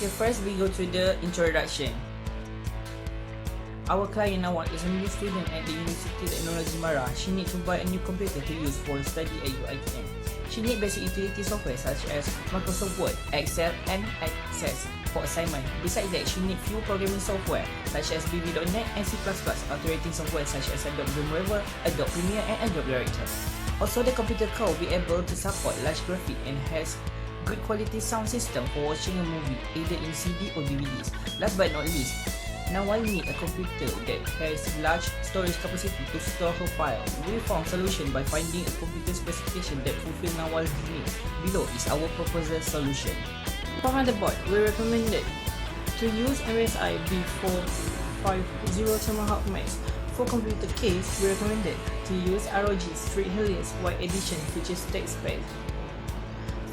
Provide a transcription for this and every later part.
Okay, first we go to the introduction. Our client Nawal is a new student at the University of Technology Mara. She needs to buy a new computer to use for study at UITM. She needs basic utility software such as Microsoft Word, Excel, and Access for assignment. Besides that, she needs few programming software such as VB.NET and C++, automating software such as Adobe Dreamweaver, Adobe Premiere, and Adobe Director. Also, the computer core will be able to support large graphics and has good quality sound system for watching a movie either in CD or DVDs. Last but not least, Nawal need a computer that has large storage capacity to store her file. We found solution by finding a computer specification that fulfill Nawal's needs. Below is our proposal solution. For motherboard, we recommended to use MSI B450 Tomahawk Max. For computer case, we recommended to use ROG Straight Helix White Edition features text spec.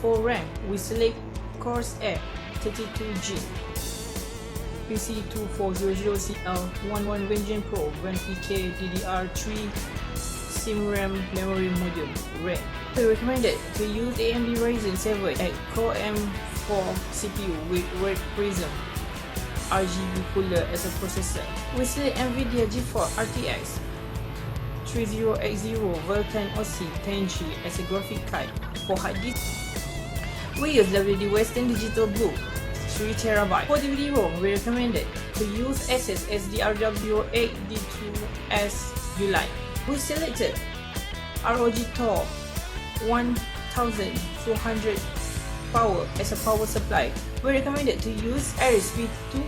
For RAM, we select Corsair 32G PC2400CL11 Vengeance Pro 1PK DDR3 SIM-RAM memory module RAM. We recommended to use AMD Ryzen 7 at Core M4 CPU with Red Prism RGB cooler as a processor. We select NVIDIA GeForce RTX 3080 Vulkan OC 10G as a graphic card. For hard disk, we use WD Western Digital Blue 3TB. For DVD ROM, we recommended to use SS SDRW8D2S July. We selected ROG Tor 1200 power as a power supply. We recommended to use Aris V2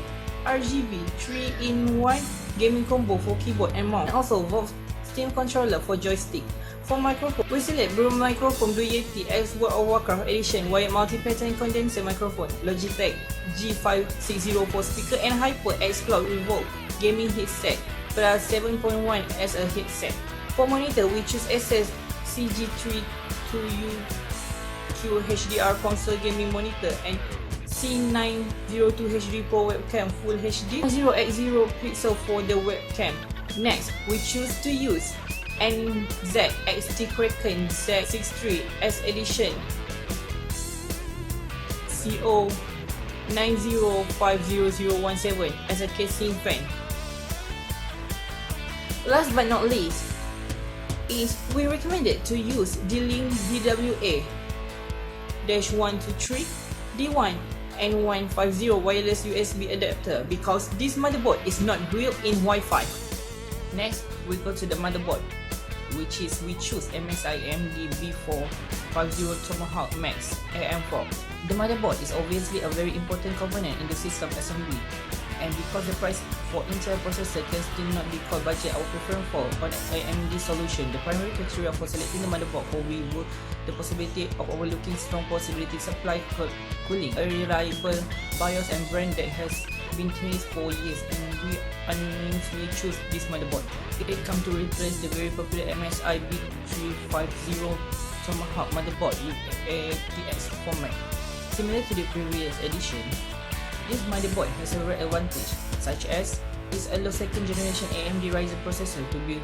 RGB 3-in-1 gaming combo for keyboard and mouse, and also Valve Steam controller for joystick. For microphone, we select Blue Microphone Blue Yeti X World of Warcraft Edition wired multi-pattern condenser microphone, Logitech G560 for speaker, and HyperX Cloud Revolt gaming headset plus 7.1 as a headset. For monitor, we choose SS CG32UQ HDR console gaming monitor and C902 HD Pro webcam Full HD 0x0 pixel for the webcam. Next, we choose to use NZXT Kraken Z63 S Edition CO9050017 as a casing fan. Last but not least, is we recommended to use D-Link DWA-123 D1 and 150 wireless USB adapter because this motherboard is not built in Wi-Fi. Next, we go to the motherboard, which is we choose MSI AMD B450 Tomahawk Max AM4. The motherboard is obviously a very important component in the system assembly, and because the price for Intel processor can still not be called budget, our preference for an AMD solution. The primary criteria for selecting the motherboard for we were the possibility of overlooking strong possibility supply cooling, a reliable BIOS and brand that has been used for years, and we unanimously choose this motherboard. It comes to replace the very popular MSI B350 Tomahawk motherboard with ATX format. Similar to the previous edition, this motherboard has a rare advantage, such as it's a low second generation AMD Ryzen processor to be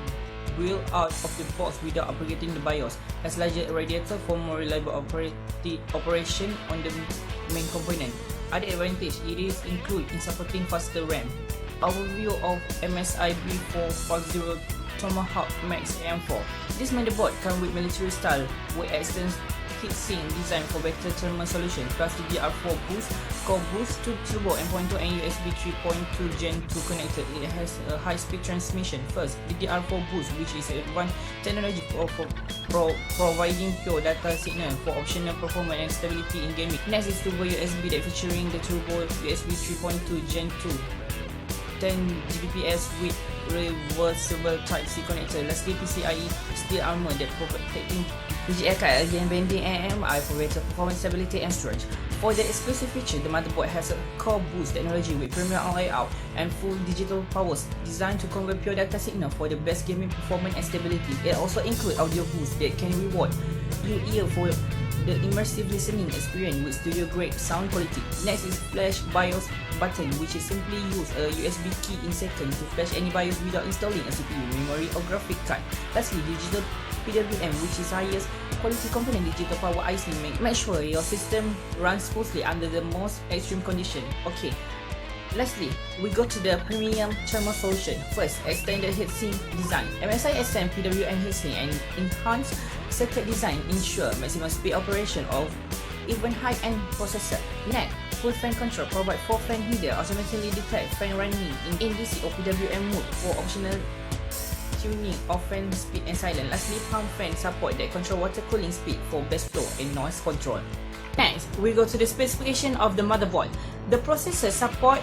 built out of the box without upgrading the BIOS, has larger radiator for more reliable operation on the main component. Other advantage it is included in supporting faster RAM. Overview of MSI B450 Tomahawk Max AM4. This motherboard comes with military style with extended heatsink design for better thermal solution, plus DDR4 boost, core boost, 2 turbo M.2 and USB 3.2 Gen 2 connector. It has a high-speed transmission. First, DDR4 boost, which is advanced technology for providing pure data signal for optional performance and stability in gaming. Next is turbo USB that featuring the turbo USB 3.2 Gen 2. 10 Gbps with reversible Type-C connector. Lastly, PCIe steel armor that protecting PGA card against bending and AMI for better performance, stability and storage. For the exclusive feature, the motherboard has a core boost technology with premium layout and full digital powers designed to convert pure data signal for the best gaming performance and stability. It also includes audio boost that can reward your ear for the immersive listening experience with studio-grade sound quality. Next is Flash BIOS button, which is simply use a USB key in second to flash any BIOS without installing a CPU, memory or graphic card. Lastly, digital PWM, which is highest quality component digital power IC. Make sure your system runs smoothly under the most extreme condition. Okay. Lastly, we go to the premium thermal solution. First, extended heatsink design. MSI extend PWM heatsink and enhanced circuit design ensure maximum speed operation of even high-end processor. Next, full fan control provide 4 fan header automatically detect fan running in DC or PWM mode for optional tuning of fan speed and silence. Lastly, pump fan support that control water cooling speed for best flow and noise control. Next, we go to the specification of the motherboard. The processor support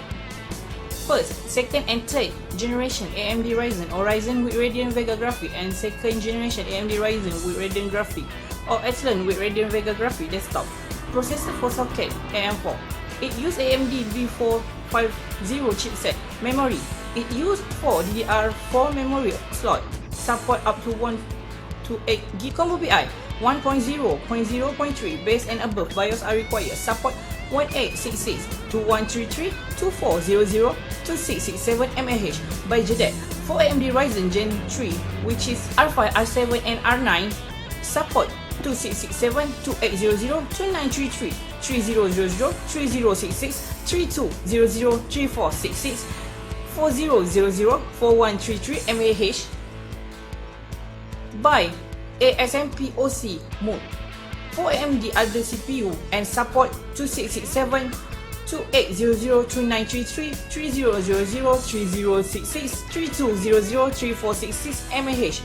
first, second and third generation AMD Ryzen or Ryzen with Radeon Vega graphic, and second generation AMD Ryzen with Radeon graphic or Athlon with Radeon Vega graphic desktop. Processor for socket AM4. It use AMD B450 chipset. Memory. It use 4 DDR4 memory slot. Support up to 128 GB. Combo PI 1.0.0.3 base and above BIOS are required. Support 1866, 2133, 2400, 2667 mAh by JADEC. For AMD Ryzen Gen 3, which is R5, R7 and R9, support 2667, 2800, 2933, 3000, 3066, 3200, 3466, 4000, 4133 mAh by ASMPOC mode. For AMD other CPU and support 2667, 2800, 2933, 3000, 3066, 3200, 3466 mAh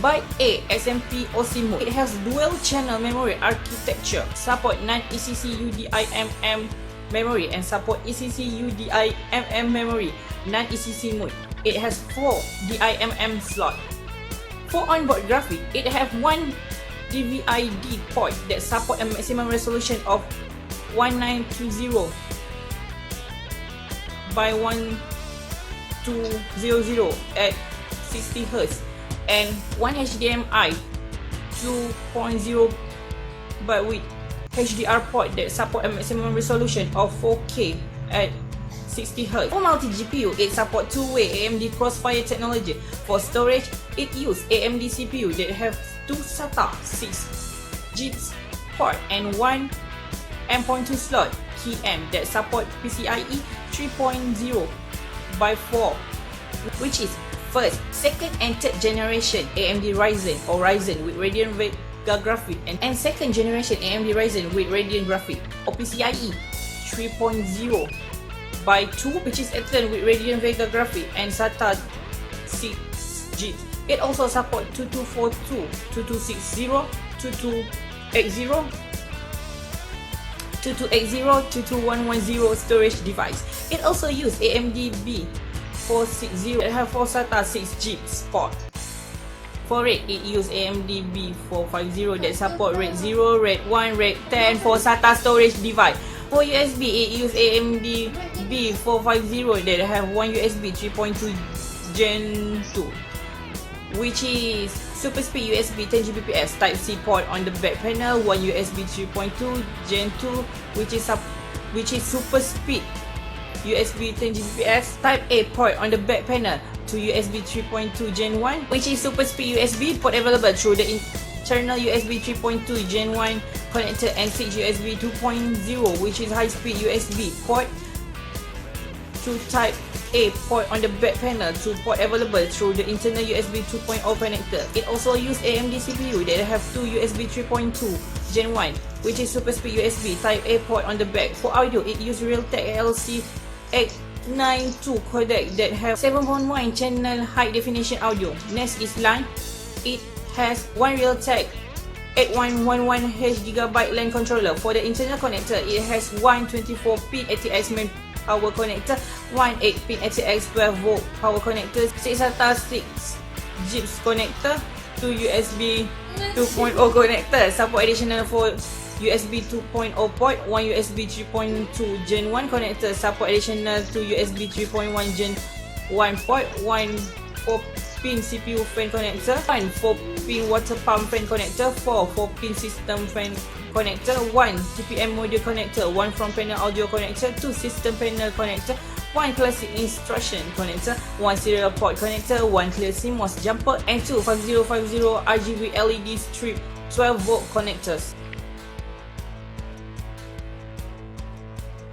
by ASMPOC mode. It has dual channel memory architecture, support non-ECC UDIMM memory and support ECC UDIMM memory non-ECC mode. It has 4 DIMM slot. For onboard graphic, it have one DVI-D port that support a maximum resolution of 1920 by 1200 at 60 Hz and one HDMI 2.0 but with HDR port that support a maximum resolution of 4K at 60 Hz. For multi-GPU, it supports two-way AMD Crossfire technology. For storage, it uses AMD CPU that have 2 SATA 6 GB port and 1 M.2 slot KM that support PCIe 3.0 by 4, which is first, second and third generation AMD Ryzen or Ryzen with Radeon Vega graphic and second generation AMD Ryzen with Radeon graphic or PCIe 3.0 by 2, which is Athlon with Radeon Vega graphic and SATA 6 GB. It also supports 2242, 2260, 2280, 2280, 22110 storage device. It also uses AMD B460 that have 4 SATA 6 GB port. For RAID, it uses AMD B450 that support RAID 0, RAID 1, RAID 10 for SATA storage device. For USB, it uses AMD B450 that have one USB 3.2 Gen 2, which is super speed USB 10 Gbps Type-C port on the back panel, one USB 3.2 Gen 2, which is super speed USB 10 Gbps Type-A port on the back panel, to USB 3.2 Gen 1, which is super speed USB port available through the internal USB 3.2 Gen 1 connector and 6 USB 2.0, which is high speed USB port to Type A port on the back panel, to port available through the internal USB 2.0 connector. It also uses AMD CPU that have 2 USB 3.2 Gen 1, which is super speed USB Type A port on the back. For audio, it uses Realtek ALC 892 codec that have 7.1 channel high definition audio. Next is LAN. It has one Realtek 8111H GB LAN controller. For the internal connector, it has one 24-pin ATX main power connector, one 8-pin ATX 12V power connector, 6 SATA 6 GB connector, 2 USB 2.0 connector, support additional for USB 2.0 port, one USB 3.2 Gen 1 connector, support additional to USB 3.1 Gen 1 port, one 4-pin CPU fan connector, one 4-pin water pump fan connector, 4-pin system fan connector, one TPM module connector, one front panel audio connector, 2 system panel connector, 1 classic instruction connector, 1 serial port connector, 1 clear CMOS jumper, and 2 5050 RGB LED strip 12V connectors.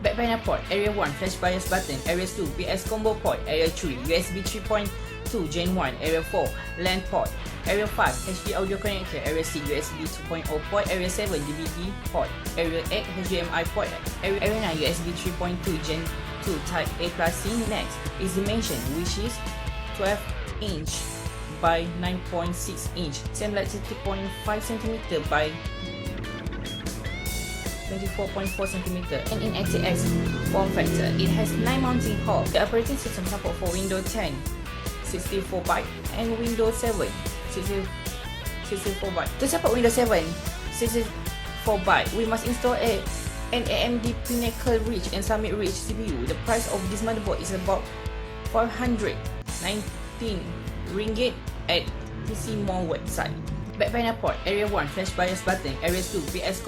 Back panel port, area 1 flash BIOS button, area 2 PS combo port, area 3 USB 3.2 Gen 1, area 4 LAN port, area 5 HD audio connector, area 6 USB 2.0 port, area 7 DVD port, area 8 HDMI port, area 9 USB 3.2 Gen 2 Type A plus C. Next is dimension, which is 12 inch by 9.6 inch, same like 30.5 cm by 24.4 cm, and in ATX form factor, it has 9 mounting holes. The operating system support for Windows 10 64-byte and Windows 7 64-byte. To support Windows 7 64-byte, we must install an AMD Pinnacle Rich and Summit Rich CPU. The price of this motherboard is about 519 ringgit at PC Mall website. Back panel port, area 1 flash BIOS button, area 2 PS.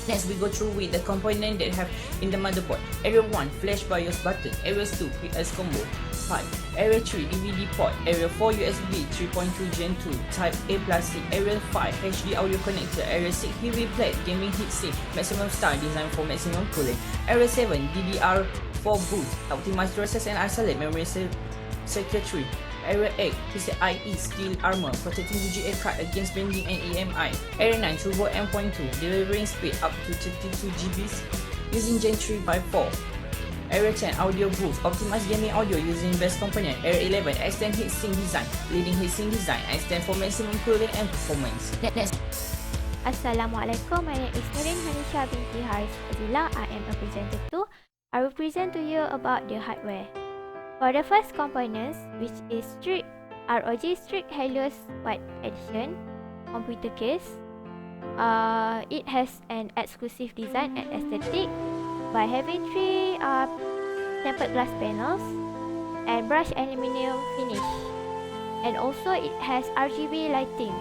Next, we go through with the component that have in the motherboard. Area 1 flash BIOS button, area 2 PS combo 5, area 3 DVD port, area 4 USB 3.2 Gen 2 Type A plus C, area 5 HD audio connector, area 6 heavy plate gaming heatsink, maximum star designed for maximum cooling, area 7 DDR4 boost, optimized process and isolate memory circuitry, area 8 PCIe steel armor protecting VGA card against bending and EMI, area 9 turbo M.2 delivering speed up to 32 GB using Gen 3 by 4, area 10 audio boost optimized gaming audio using best component, area 11 extend heatsink design, leading heatsink design, extend for maximum cooling and performance. Next. Assalamualaikum, my name is NURIN HANISHA binti FADZILAH. I am a presenter too. I will present to you about the hardware. For the first components, which is ROG Strix Helios White Edition computer case. It has an exclusive design and aesthetic by having 3 tempered glass panels and brushed aluminium finish, and also it has RGB lighting.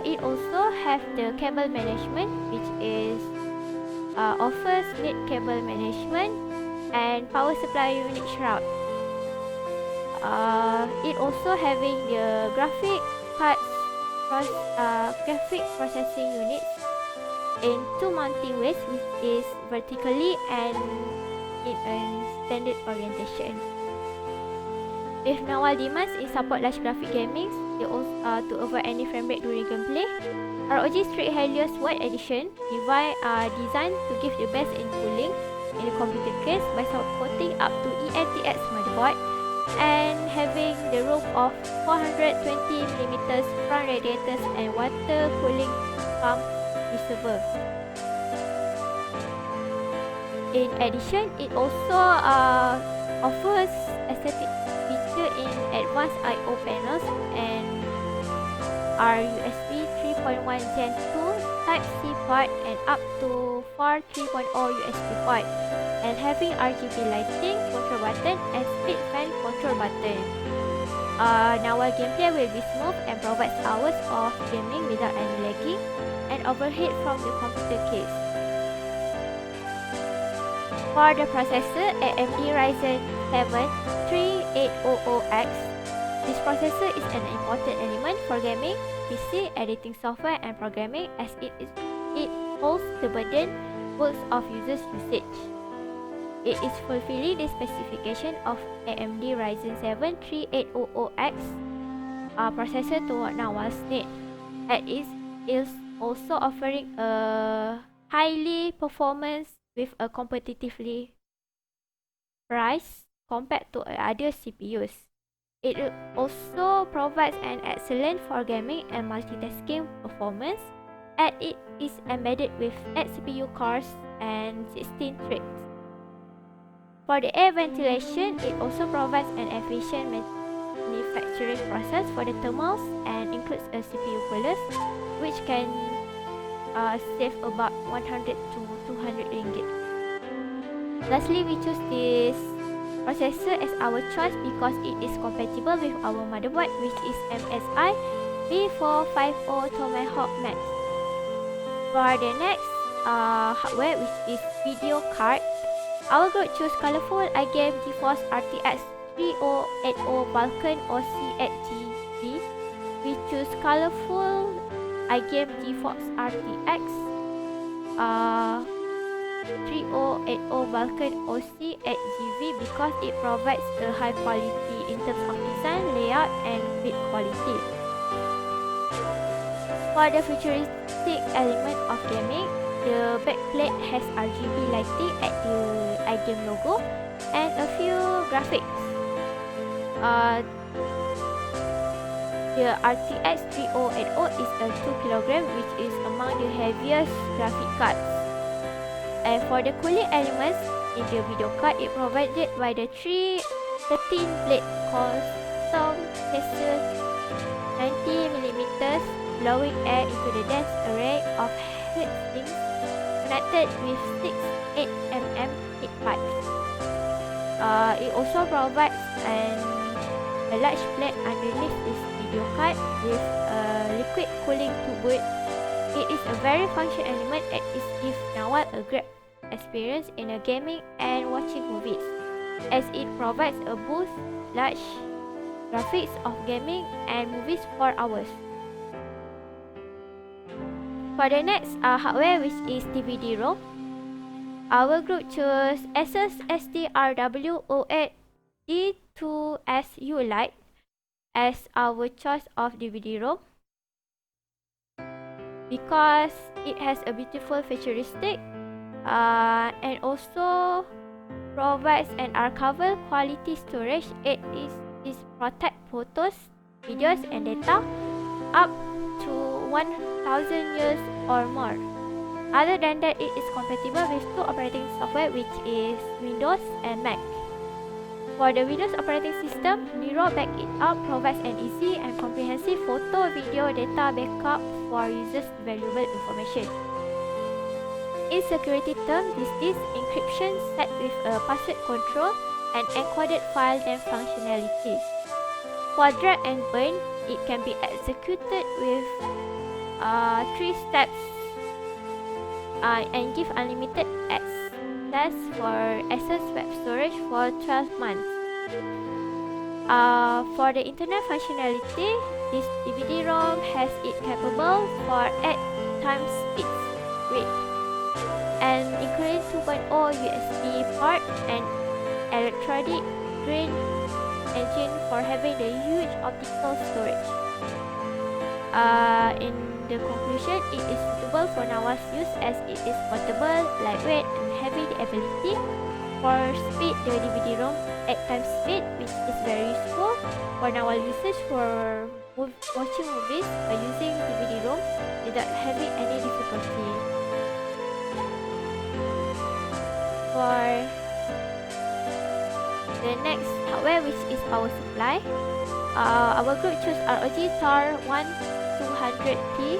It also have the cable management, which is offers net cable management and power supply unit shroud. It also having the graphic processing units in 2 mounting ways, which is vertically and in a standard orientation. With normal demands, it support large graphic gaming to avoid any frame rate during gameplay. ROG Strix Helios White Edition designed to give the best in cooling in the computer case by supporting up to EMTX motherboard and having the room of 420mm front radiators and water cooling pump reservoir. In addition, it also offers aesthetic feature in advanced I/O panels and USB 3.1 Gen 2 Type-C port and up to 4 3.0 USB port, and having RGB lighting control button and speed fan control button. Now our gameplay will be smooth and provides hours of gaming without any lagging and overheat from the computer case. For the processor, AMD Ryzen 7 3800X. This processor is an important element for gaming, PC, editing software and programming, as it holds the burden works of users' usage. It is fulfilling the specification of AMD Ryzen 7 3800X processor to what now was need. and it is also offering a highly performance with a competitively price compared to other CPUs. It also provides an excellent for gaming and multitasking performance, and it is embedded with 8 CPU cores and 16 threads. For the air ventilation, it also provides an efficient manufacturing process for the thermals and includes a CPU cooler, which can save about 100 to 200 ringgit. Lastly, we choose this processor as our choice because it is compatible with our motherboard, which is MSI B450 Tomahawk Max. For the next hardware, which is video card, our group choose colorful iGame GeForce RTX 3080 Vulkan OC at GB. We choose colorful iGame GeForce RTX 3080 Vulkan OC at GV because it provides a high quality in terms of design, layout, and build quality. For the futuristic element of gaming, the backplate has RGB lighting at the iGame logo and a few graphics. The RTX 3080 is a 2kg, which is among the heaviest graphic cards. And for the cooling elements in the video card, it provided by the 13-blade custom caster 90mm, blowing air into the dense array of heatsings connected with 6 8mm heat pipes. It also provides a large plate underneath this video card with a liquid cooling to boot. It is a very functional element and it gives Nawal a great experience in a gaming and watching movies, as it provides a boost large graphics of gaming and movies for hours. For the next hardware, which is DVD-ROM, our group chose Asus STRW08 D2SU Lite as our choice of DVD-ROM because it has a beautiful futuristic and also provides an archival quality storage. It is protect photos, videos, and data up to 1000 years or more. Other than that, it is compatible with 2 operating software, which is Windows and Mac. For the Windows operating system, Nero Backup provides an easy and comprehensive photo, video, data backup for users' valuable information. In security terms, this is encryption set with a password control and encoded file name functionality. For drag and burn, it can be executed with 3 steps and give unlimited access for Access Web Storage for 12 months. For the internet functionality, this DVD-ROM has it capable for 8 times speed rate and including 2.0 USB port and electronic green engine for having the huge optical storage. In the conclusion, it is suitable for Nawal's use as it is portable, lightweight, and having the ability for speed the DVD-ROM 8 times speed, which is very useful for Nawal usage for watching movies by using DVD-ROM without having any difficulty. For the next hardware, which is power supply, our group chose ROG TAR 1200P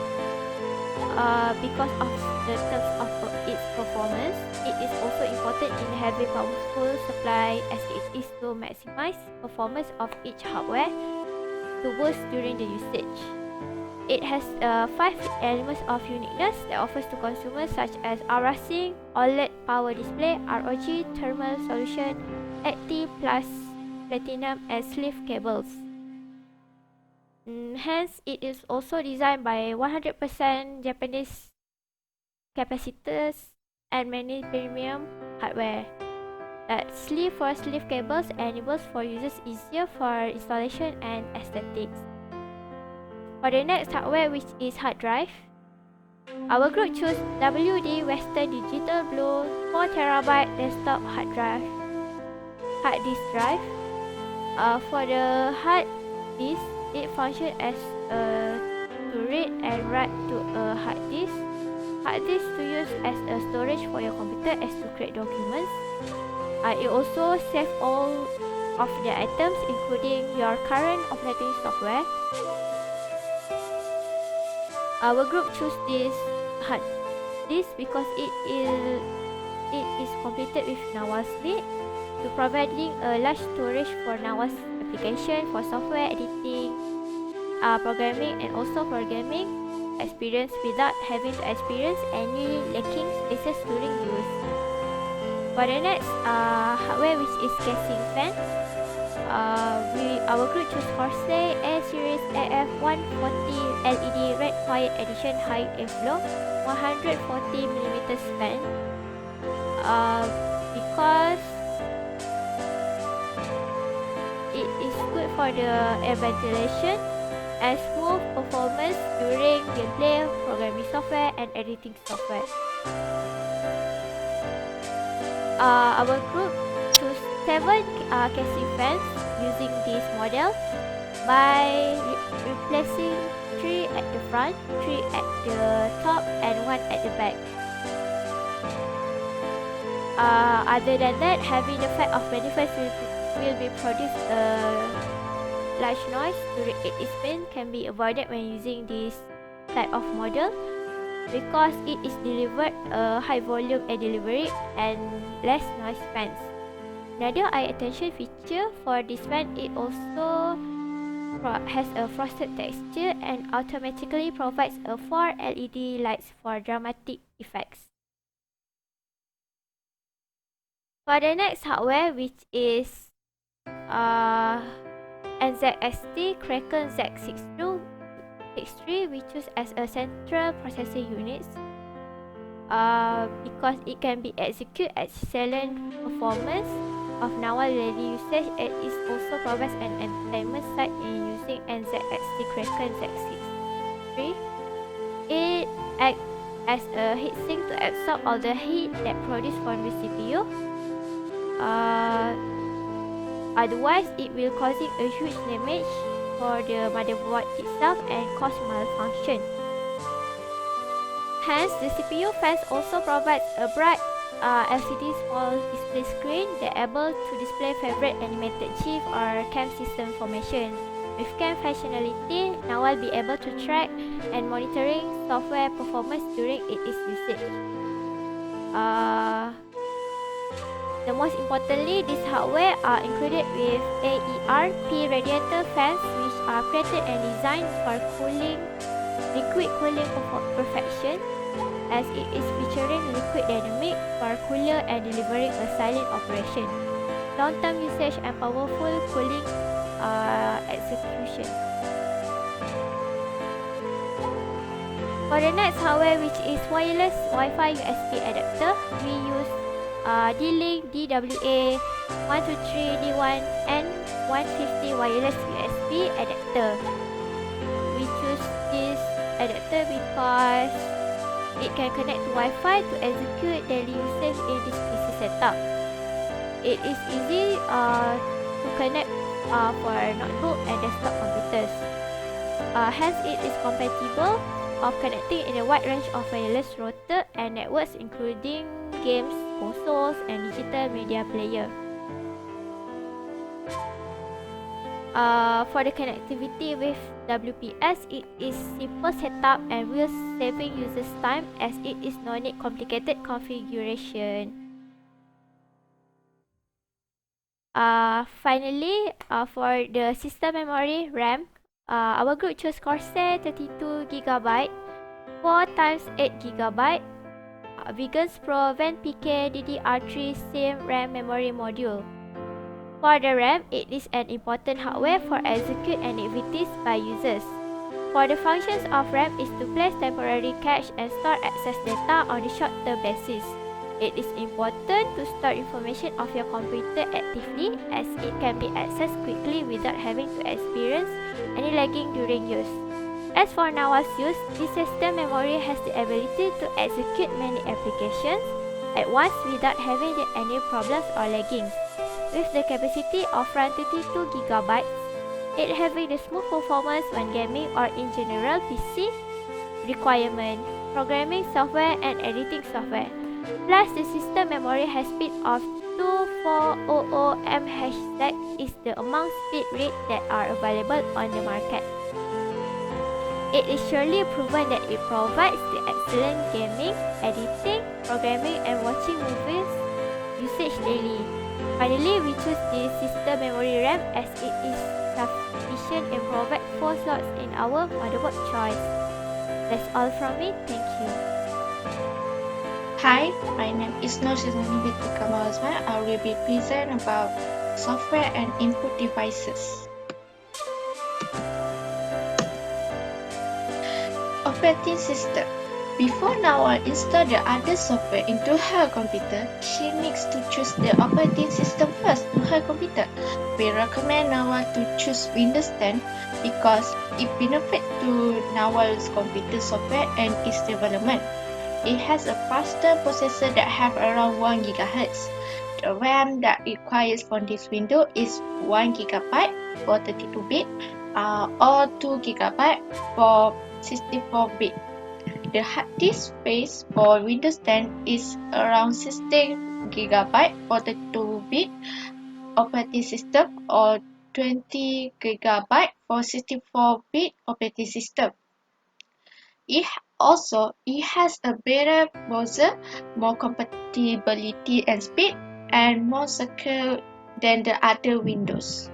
because of the terms of its performance. It is also important in having powerful supply as it is to maximize performance of each hardware to boost during the usage. It has 5 elements of uniqueness that offers to consumers such as Aura Sync, OLED power display, ROG thermal solution, 80 plus platinum and sleeve cables. Hence, it is also designed by 100% Japanese capacitors and many premium hardware. Sleeve for sleeve cables enables for users easier for installation and aesthetics. For the next hardware, which is hard drive, our group chose WD Western Digital Blue 4TB desktop hard disk drive. For the hard disk, it functions as to read and write to a hard disk. Hard disk to use as a storage for your computer as to create documents. It also saves all of the items, including your current operating software. Our group chose this hard disk because it is completed with NAWAS lead to providing a large storage for NAWAS application for software editing, programming, and also programming experience without having to experience any lacking spaces during use. For the next hardware, which is casing fan, our group chose Corsair A Series AF140 LED Red Quiet Edition High Airflow 140mm fan because it is good for the air ventilation and smooth performance during gameplay, programming software, and editing software. Our group chose 7 casing fans using this model by replacing 3 at the front, 3 at the top, and 1 at the back. Other than that, having the fact of manifest will be produce a large noise during its spin can be avoided when using this type of model because it is delivered a high volume and delivery and less noise fans. Another eye attention feature for this fan, it also has a frosted texture and automatically provides a 4 LED lights for dramatic effects. For the next hardware, which is NZXT Kraken Z63, we choose as a central processor unit because it can be executed at excellent performance of NAWA daily usage. It is also provides an entertainment side in using NZXT Kraken Z63. It acts as a heatsink to absorb all the heat that produced from the CPU. Otherwise, it will causing a huge damage for the motherboard itself and cause malfunction. Hence, the CPU fans also provides a bright LCD small display screen that able to display favorite animated GIF or cam system information. With cam functionality, now will be able to track and monitoring software performance during its usage. The most importantly, this hardware are included with AERP radiator fans, which are created and designed for cooling, liquid cooling perfection, as it is featuring liquid dynamic for cooler and delivering a silent operation, long-term usage and powerful cooling execution. For the next hardware, which is wireless Wi-Fi USB adapter, we use D-Link DWA123D1N150 wireless USB adapter. We choose this adapter because it can connect to Wi-Fi to execute daily usage in this PC setup. It is easy to connect for notebook and desktop computers. Hence, it is compatible of connecting in a wide range of wireless router and networks, including games, consoles, and digital media player. For the connectivity with WPS, it is simple setup and will saving users time as it is no need complicated configuration. Finally, for the system memory RAM, our group chose Corsair 32GB 4x8GB Vegans Pro VenPK DDR3 SIM RAM memory module. For the RAM, it is an important hardware for execute activities by users. For the functions of RAM is to place temporary cache and store access data on a short-term basis. It is important to store information of your computer actively as it can be accessed quickly without having to experience any lagging during use. As for Nawal's use, this system memory has the ability to execute many applications at once without having any problems or lagging. With the capacity of around 32 GB, it having the smooth performance when gaming or in general PC requirement, programming software and editing software. Plus, the system memory has speed of 2400 mHz, that is the amount speed rate that are available on the market. It is surely proven that it provides the excellent gaming, editing, programming and watching movies usage daily. Finally, we choose the system memory RAM as it is sufficient and provides 4 slots in our motherboard choice. That's all from me, thank you. Hi, my name is NURASYAZWANI with AZMAN. I will be present about software and input devices. Operating system. Before Nawal install the other software into her computer, she needs to choose the operating system first to her computer. We recommend Nawal to choose Windows 10 because it benefits to Nawal's computer software and its development. It has a faster processor that have around 1 GHz. The RAM that requires for this window is 1 GB for 32-bit or 2 GB for 64-bit. The hard disk space for Windows 10 is around 16 GB for 32-bit operating system or 20 GB for 64-bit operating system. It has a better browser, more compatibility and speed, and more secure than the other Windows.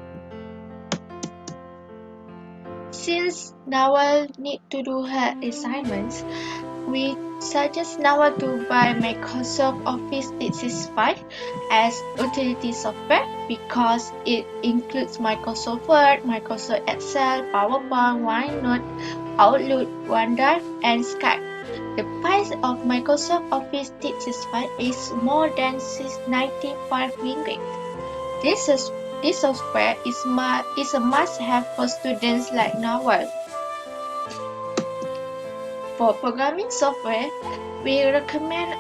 Since Nawal need to do her assignments, we suggest Nawal to buy Microsoft Office 365 as utility software because it includes Microsoft Word, Microsoft Excel, PowerPoint, OneNote, Outlook, OneDrive, and Skype. The price of Microsoft Office 365 is more than 95 ringgit. This software is a must-have for students like Nawal. For programming software, we recommend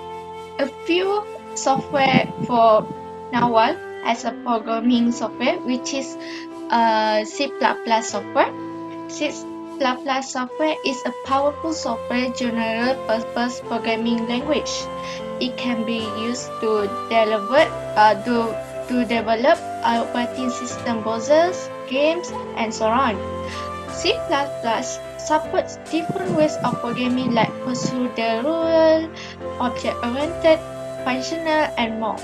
a few software for Nawal as a programming software, which is C++ software. C++ software is a powerful software general-purpose programming language. It can be used to develop operating system browsers, games, and so on. C++ supports different ways of programming like procedural, object-oriented, functional, and more.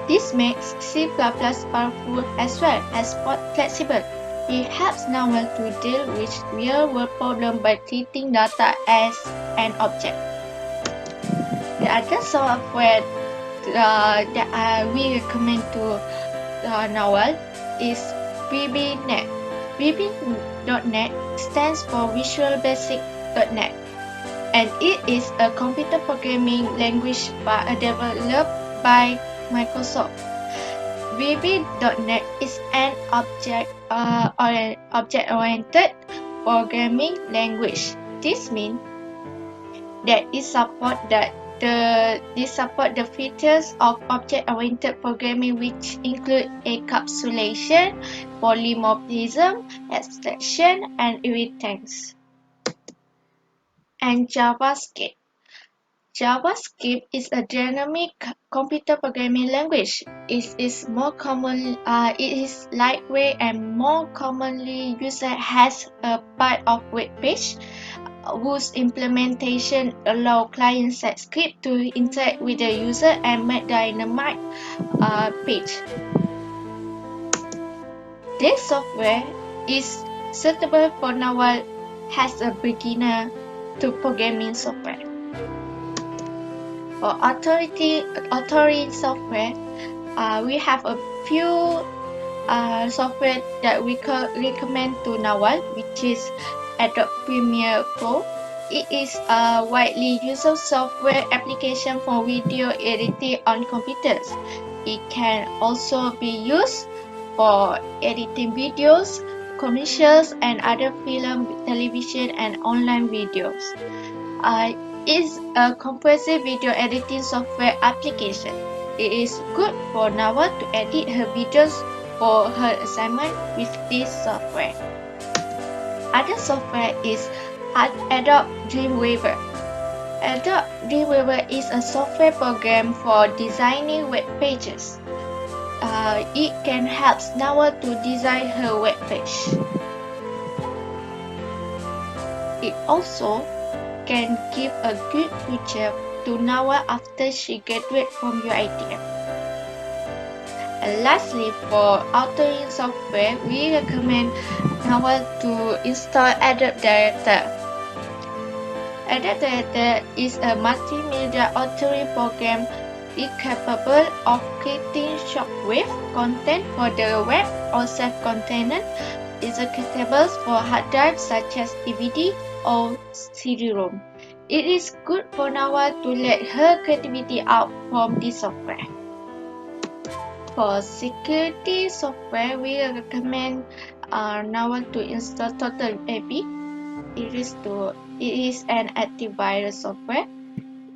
This makes C++ powerful as well as flexible. It helps Nawal to deal with real-world problems by treating data as an object. The other software that we recommend to Nawal is VB.NET. VB.NET stands for Visual Basic.NET, and it is a computer programming language developed by Microsoft. VB.NET is an object-oriented programming language. This means that it supports the features of object-oriented programming, which include encapsulation, polymorphism, abstraction, and inheritance. And JavaScript. JavaScript is a dynamic computer programming language. It is lightweight and more commonly used as a part of web page, whose implementation allows client-side script to interact with the user and make dynamic page. This software is suitable for Nawal as a beginner to programming software. For authority software, we have a few software that we recommend to Nawal, which is Adobe Premiere Pro. It is a widely used software application for video editing on computers. It can also be used for editing videos, commercials and other film, television, and online videos. Is a comprehensive video editing software application. It is good for Nawa to edit her videos for her assignment with this software. Other software is Adobe Dreamweaver. Adobe Dreamweaver is a software program for designing web pages. It can help Nawa to design her web page. It also can give a good future to Nawa after she graduates from UiTM. And lastly, for authoring software, we recommend Nawa to install Adobe Director. Adobe Director is a multimedia authoring program. It is capable of creating shortwave content for the web or self-contained executables for hard drives such as DVD or CD-ROM. It is good for Nawa to let her creativity out from this software. For security software, we recommend Nawa to install Total AB. It is an antivirus software.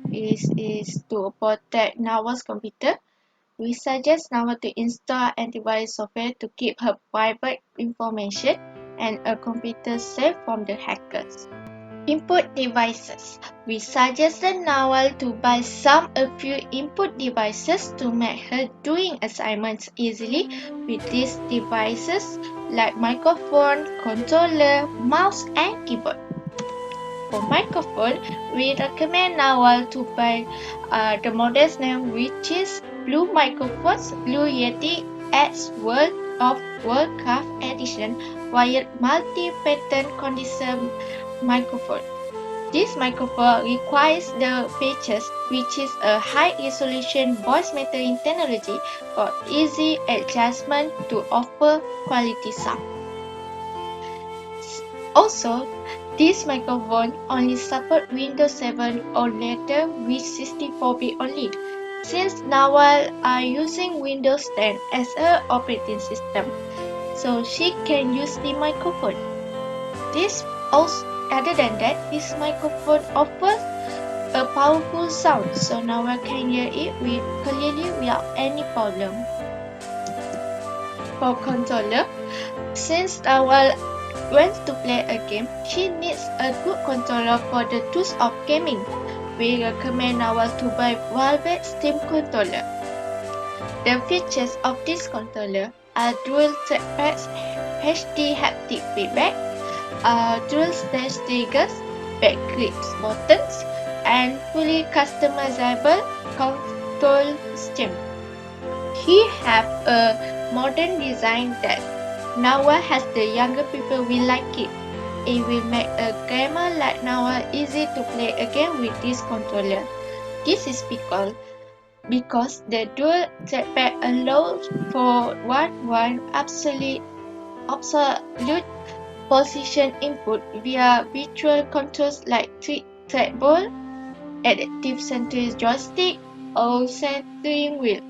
It is to protect Nawa's computer. We suggest Nawa to install antivirus software to keep her private information and a computer safe from the hackers. Input devices. We suggested Nawa to buy a few input devices to make her doing assignments easily with these devices like microphone, controller, mouse, and keyboard. For microphone, we recommend Nawa to buy the model's name, which is Blue Microphones Blue Yeti X World of Warcraft Edition wired multi-pattern condenser microphone. This microphone requires the pitches, which is a high-resolution voice metering technology for easy adjustment to offer quality sound. Also, this microphone only supports Windows 7 or later with 64-bit only, since Nawa are using Windows 10 as her operating system, so she can use the microphone. Other than that, this microphone offers a powerful sound, so Nawa can hear it clearly without any problem. For controller, since Nawa wants to play a game, she needs a good controller for the tools of gaming. We recommend Nawa to buy Velvet Steam controller. The features of this controller are dual trackpads, HD haptic feedback, dual stage triggers, back grips buttons, and fully customizable control scheme. He have a modern design that Nawa has the younger people will like it. It will make a gamer like Nawa easy to play a game with this controller. This is because the dual trackpad allows for one absolute position input via virtual controls like trackball, adaptive center joystick, or steering wheel.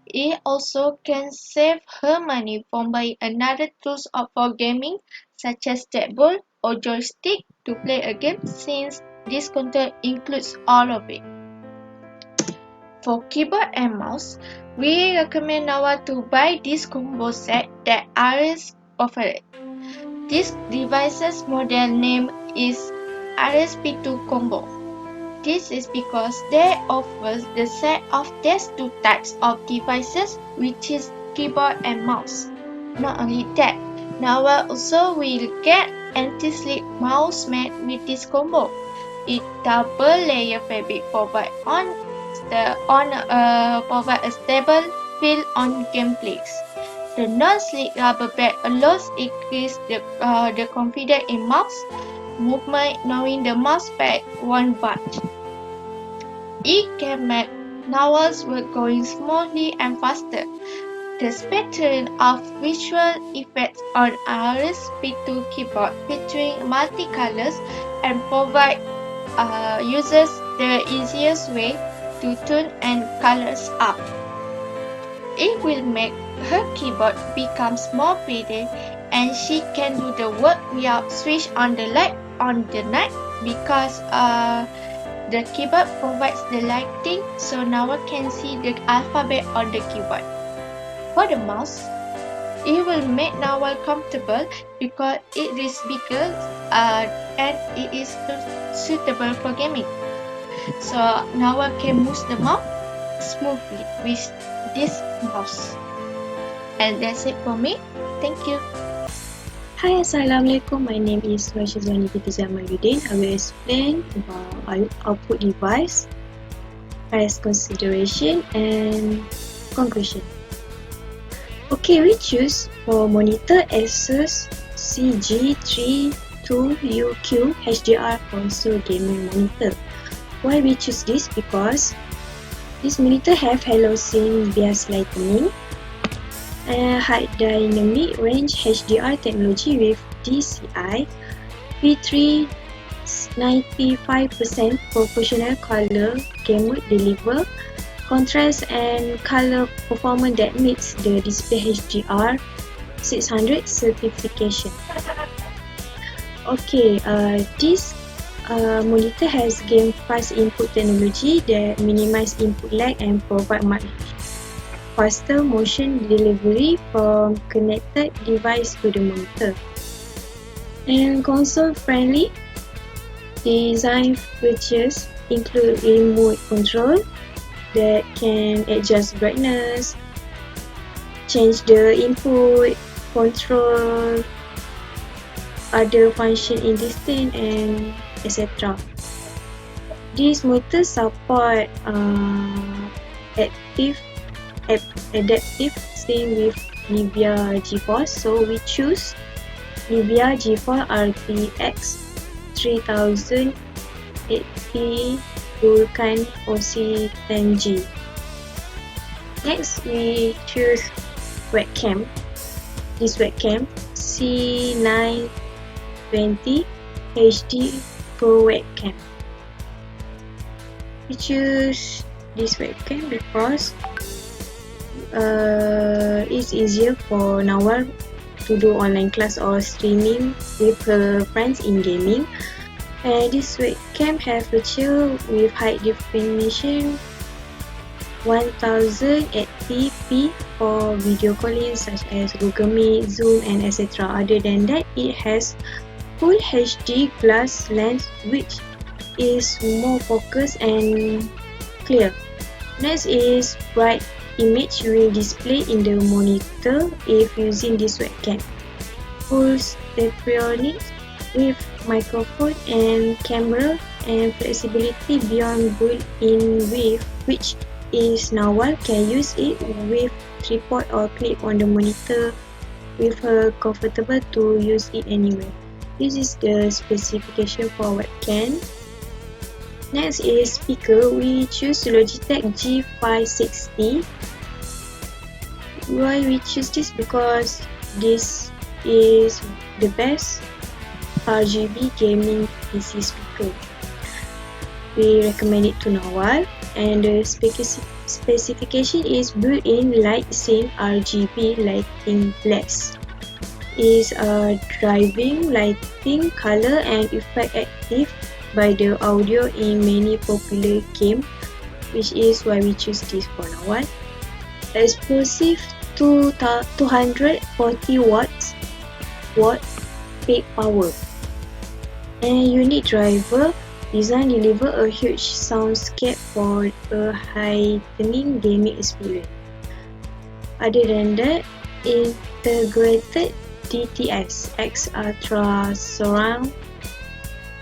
It also can save her money from buying another tools for gaming such as trackball or joystick to play a game, since this control includes all of it. For keyboard and mouse, we recommend Nawa to buy this combo set that RS offered. This device's model name is RSP2 Combo. This is because they offer the set of these two types of devices, which is keyboard and mouse. Not only that, Nawa also will get anti-slip mouse mat with this combo. It double layer fabric provide a stable feel on gameplays. The non-slip rubber band allows increase the confidence in mouse movement, knowing the mouse pad won't budge. It can make Nawa's work going smoothly and faster. The spectrum of visual effects on RSP2 keyboard featuring multicolors and provide users the easiest way to tune and colors up. It will make her keyboard becomes more pretty, and she can do the work without switch on the light on the night because the keyboard provides the lighting, so Nawa can see the alphabet on the keyboard. For the mouse, it will make Nawa comfortable because it is bigger and it is suitable for gaming. So Nawa can move the mouse smoothly with this mouse. And that's it for me. Thank you. Hi, Assalamualaikum. My name is NURASYAZWANI binti JAMALUDDIN. I will explain about output device, price consideration and conclusion. Okay, we choose for monitor Asus CG32UQ HDR console gaming monitor. Why we choose this? Because this monitor have halocene bias lightning, high dynamic range HDR technology with DCI, P3 95% proportional color gamut deliver, contrast and color performance that meets the display HDR 600 certification. Okay, this monitor has game fast input technology that minimize input lag and provide much faster motion delivery from connected device to the monitor. And console friendly design features include remote control that can adjust brightness, change the input, control other function in distance, and etc. This monitor support adaptive sync with NVIDIA GeForce, so we choose NVIDIA GeForce RTX 3080 Vulkan OC 10G. Next, we choose webcam. This webcam C920 HD Pro webcam. We choose this webcam because it's easier for Nawal to do online class or streaming with her friends in gaming. And this webcam have feature with high definition 1080p for video calling such as Google Meet, Zoom and etc. Other than that, it has full HD glass lens which is more focused and clear. Next is bright image will display in the monitor if using this webcam. Full stereophonics with microphone and camera and flexibility beyond built-in with which is Nawal can use it with tripod or clip on the monitor with her comfortable to use it anywhere. This is the specification for webcam. Next is speaker. We choose Logitech G560. Why we choose this? Because this is the best RGB gaming PC speaker. We recommend it to Nawal, and the specification is built-in light sync RGB lighting flash. Is driving lighting, color and effect active by the audio in many popular games, which is why we choose this for Nawal. Explosive 240 watts peak power, and unique driver design deliver a huge soundscape for a heightening gaming experience. Other than that, integrated DTS X Ultra Surround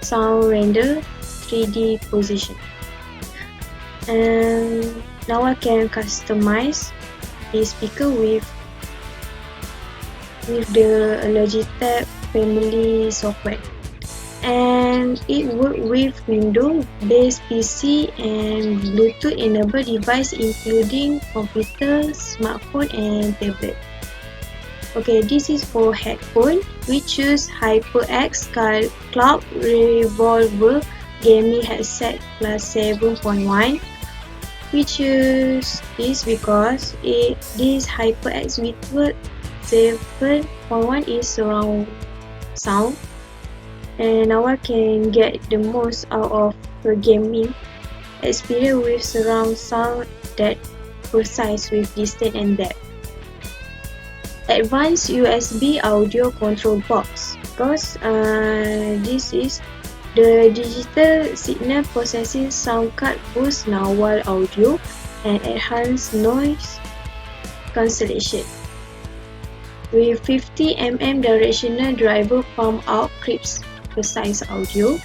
Sound Render 3D position, and now I can customize the speaker with the Logitech family software, and it works with Windows-based PC and Bluetooth-enabled device including computer, smartphone and tablet. Okay, this is for headphone. We choose HyperX Cloud Revolver Gaming Headset Plus 7.1. We choose this because this HyperX Virtual 7.1 is surround sound, and Nawal can get the most out of her gaming experience with surround sound that precise with distance and depth. Advanced USB audio control box, because this is the digital signal processing sound card boosts Nawal audio and enhance noise cancellation. With 50 mm directional driver pump out crisp precise audio.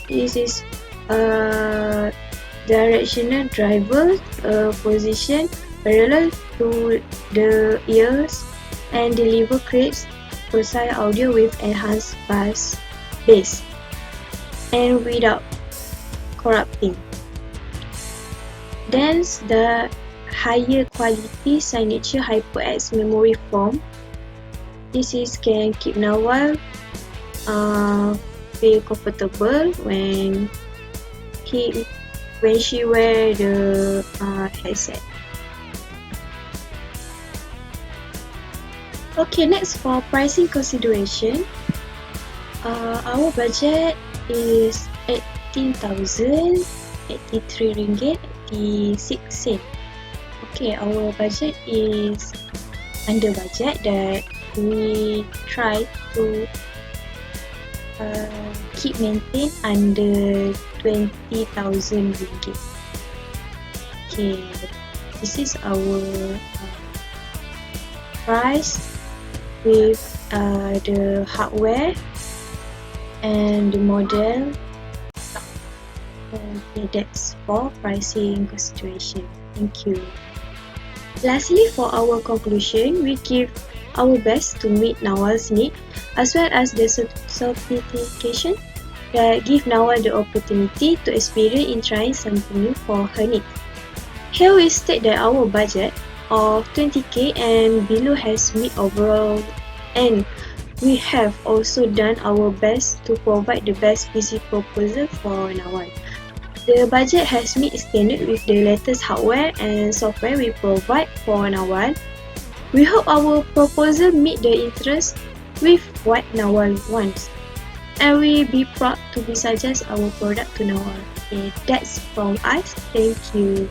This is directional driver position parallel to the ears and deliver crisp precise audio with enhanced bass and without corrupting. Then the higher quality signature HyperX memory foam. This is can keep Nawal feel comfortable when she wear the headset. Okay, next for pricing consideration, our budget is 18,083 ringgit 86 sen. Okay, our budget is under budget that we try to keep maintain under 20,000 ringgit. Okay, this is our price with the hardware and the model. Okay, that's for pricing consideration. Thank you. Lastly, for our conclusion, we give our best to meet Nawal's need as well as the certification that give Nawal the opportunity to experience in trying something new for her needs. Here we state that our budget of 20k and below has met overall, and we have also done our best to provide the best PC proposal for Nawal. The budget has met standard with the latest hardware and software we provide for Nawal. We hope our proposal meet the interest with what Nawal wants, and we be proud to be suggest our product to Nawal. Okay, that's from us. Thank you.